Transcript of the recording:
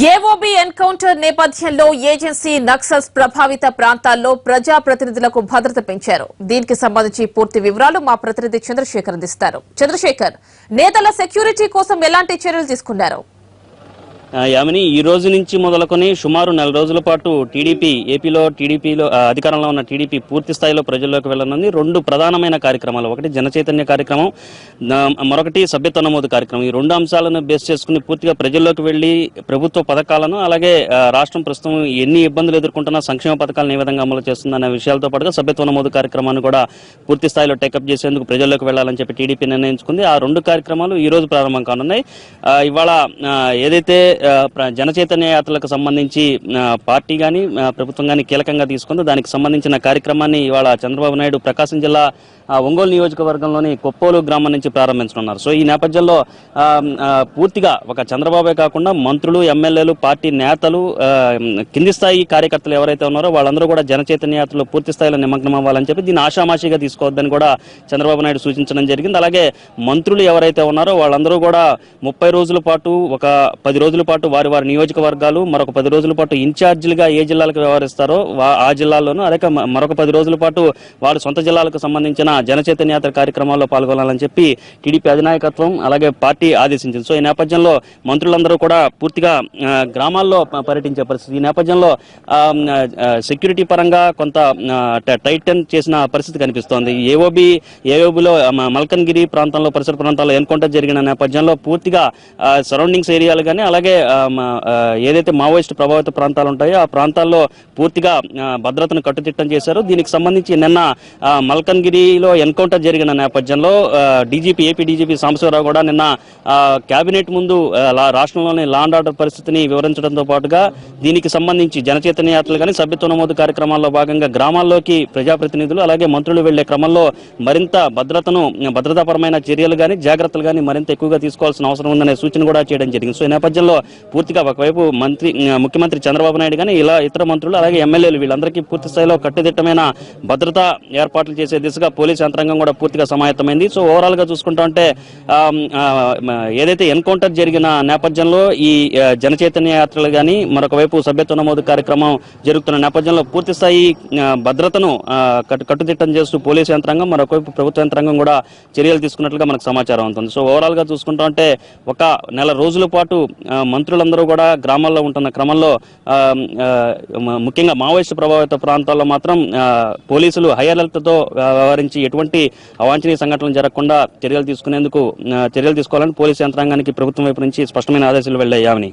AOB encounter నేపథ్యంలో agency Naxals ప్రభావిత ప్రాంతాల్లో ప్రజాప్రతినిధులకు భద్రత పెంచారు. దీనికి సంబంధించి పూర్తి వివరాలు మా ప్రతినిధి చంద్రశేఖర్ అందిస్తారు. చంద్రశేఖర్, నేతల సెక్యూరిటీ కోసం ఎలాంటి చర్యలు తీసుకున్నారు? యామిని, ఈ రోజు నుంచి మొదలుకొని సుమారు 4 రోజుల పాటు ఏపీలో అధికారంలో ఉన్న టీడీపీ పూర్తి స్థాయిలో ప్రజల్లోకి వెళ్లనుంది. 2 ప్రధానమైన కార్యక్రమాలు, ఒకటి జనచైతన్య కార్యక్రమం, మరొకటి సభ్యత్వ నమోదు కార్యక్రమం. ఈ 2 అంశాలను బేస్ చేసుకుని పూర్తిగా ప్రజల్లోకి వెళ్లి ప్రభుత్వ పథకాలను, అలాగే రాష్ట్రం ప్రస్తుతం ఎన్ని ఇబ్బందులు ఎదుర్కొంటున్నా సంక్షేమ పథకాలను ఏ విధంగా అమలు చేస్తుందనే విషయాలతో పాటుగా సభ్యత్వ నమోదు కార్యక్రమాన్ని కూడా పూర్తి స్థాయిలో టేకప్ చేసేందుకు ప్రజల్లోకి వెళ్లాలని చెప్పి టీడీపీ నిర్ణయించుకుంది. ఆ 2 కార్యక్రమాలు ఈ రోజు ప్రారంభం కానున్నాయి. ఇవాళ ఏదైతే జనచైతన్య యాత్రలకు సంబంధించి పార్టీ కానీ ప్రభుత్వం కానీ కీలకంగా తీసుకుంది. దానికి సంబంధించిన కార్యక్రమాన్ని ఇవాళ చంద్రబాబు నాయుడు ప్రకాశం జిల్లా ఒంగోలు నియోజకవర్గంలోని కొప్పోలు గ్రామం నుంచి ప్రారంభించనున్నారు. సో ఈ నేపథ్యంలో పూర్తిగా ఒక చంద్రబాబే కాకుండా మంత్రులు, ఎమ్మెల్యేలు, పార్టీ నేతలు, కింది స్థాయి కార్యకర్తలు ఎవరైతే ఉన్నారో వాళ్ళందరూ కూడా జనచైతన్య యాత్రలో పూర్తి స్థాయిలో నిమగ్నం అవ్వాలని చెప్పి దీన్ని ఆషామాషిగా తీసుకోవద్దని కూడా చంద్రబాబు నాయుడు సూచించడం జరిగింది. అలాగే మంత్రులు ఎవరైతే ఉన్నారో వాళ్ళందరూ కూడా 30 రోజుల పాటు, ఒక 10 రోజుల పాటు వారి నియోజకవర్గాలు, మరొక 10 రోజుల పాటు ఇన్ఛార్జీలుగా ఏ జిల్లాలకు వ్యవహరిస్తారో ఆ జిల్లాల్లోనూ, అదే మరొక 10 రోజుల పాటు వారి సొంత జిల్లాలకు సంబంధించిన జనచైతన్య యాత్ర కార్యక్రమాల్లో పాల్గొనాలని చెప్పి టీడీపీ అధినాయకత్వం అలాగే పార్టీ ఆదేశించింది. సో ఈ నేపథ్యంలో మంత్రులందరూ కూడా పూర్తిగా గ్రామాల్లో పర్యటించే పరిస్థితి. ఈ నేపథ్యంలో సెక్యూరిటీ పరంగా కొంత టైటన్ చేసిన పరిస్థితి కనిపిస్తోంది. ఏఓబిలో మల్కన్గిరి ప్రాంతంలో, పరిసర ప్రాంతాల్లో ఎన్కౌంటర్ జరిగిన నేపథ్యంలో పూర్తిగా సరౌండింగ్స్ ఏరియాలు కానీ, అలాగే ఏదైతే మావోయిస్ట్ ప్రభావిత ప్రాంతాలు ఉంటాయో ఆ ప్రాంతాల్లో పూర్తిగా భద్రతను కట్టుదిట్టం చేశారు. దీనికి సంబంధించి నిన్న మల్కన్గిరిలో ఎన్కౌంటర్ జరిగిన నేపథ్యంలో ఏపీ డీజీపీ సాంబశివరావు కూడా నిన్న కేబినెట్ ముందు రాష్ట్రంలోని లా అండ్ ఆర్డర్ పరిస్థితిని వివరించడంతో పాటుగా దీనికి సంబంధించి జనచైతన్య యాత్రలు కానీ, సభ్యత్వ నమోదు కార్యక్రమాల్లో భాగంగా గ్రామాల్లోకి ప్రజాప్రతినిధులు అలాగే మంత్రులు వెళ్లే క్రమంలో మరింత భద్రతాపరమైన చర్యలు కానీ, జాగ్రత్తలు కానీ మరింత ఎక్కువగా తీసుకోవాల్సిన అవసరం ఉందనే సూచన కూడా చేయడం జరిగింది. సో ఈ నేపథ్యంలో పూర్తిగా ఒకవైపు ముఖ్యమంత్రి చంద్రబాబు నాయుడు కానీ, ఇలా ఇతర మంత్రులు అలాగే ఎమ్మెల్యేలు వీళ్ళందరికీ పూర్తి స్థాయిలో కట్టుదిట్టమైన భద్రతా ఏర్పాట్లు చేసే దిశగా పోలీసు యంత్రాంగం కూడా పూర్తిగా సమాయత్తమైంది. సో ఓవరాల్ గా చూసుకుంటా ఉంటే ఏదైతే ఎన్కౌంటర్ జరిగిన నేపథ్యంలో ఈ జనచైతన్య యాత్రలు కానీ, మరొక వైపు సభ్యత్వ నమోదు కార్యక్రమం జరుగుతున్న నేపథ్యంలో పూర్తి స్థాయి భద్రతను కట్టుదిట్టం చేస్తూ పోలీసు యంత్రాంగం, మరొకవైపు ప్రభుత్వ యంత్రాంగం కూడా చర్యలు తీసుకున్నట్లుగా మనకు సమాచారం ఉంటుంది. సో ఓవరాల్ గా చూసుకుంటా ఉంటే ఒక 4 రోజుల పాటు మంత్రులందరూ కూడా గ్రామాల్లో ఉంటున్న క్రమంలో ముఖ్యంగా మావోయిస్టు ప్రభావిత ప్రాంతాల్లో మాత్రం పోలీసులు హై అలర్ట్ తో వ్యవహరించి ఎటువంటి అవాంఛనీయ సంఘటనలు జరగకుండా చర్యలు తీసుకోవాలని పోలీసు యంత్రాంగానికి ప్రభుత్వం వైపు నుంచి స్పష్టమైన ఆదేశాలు వెళ్ళాయి.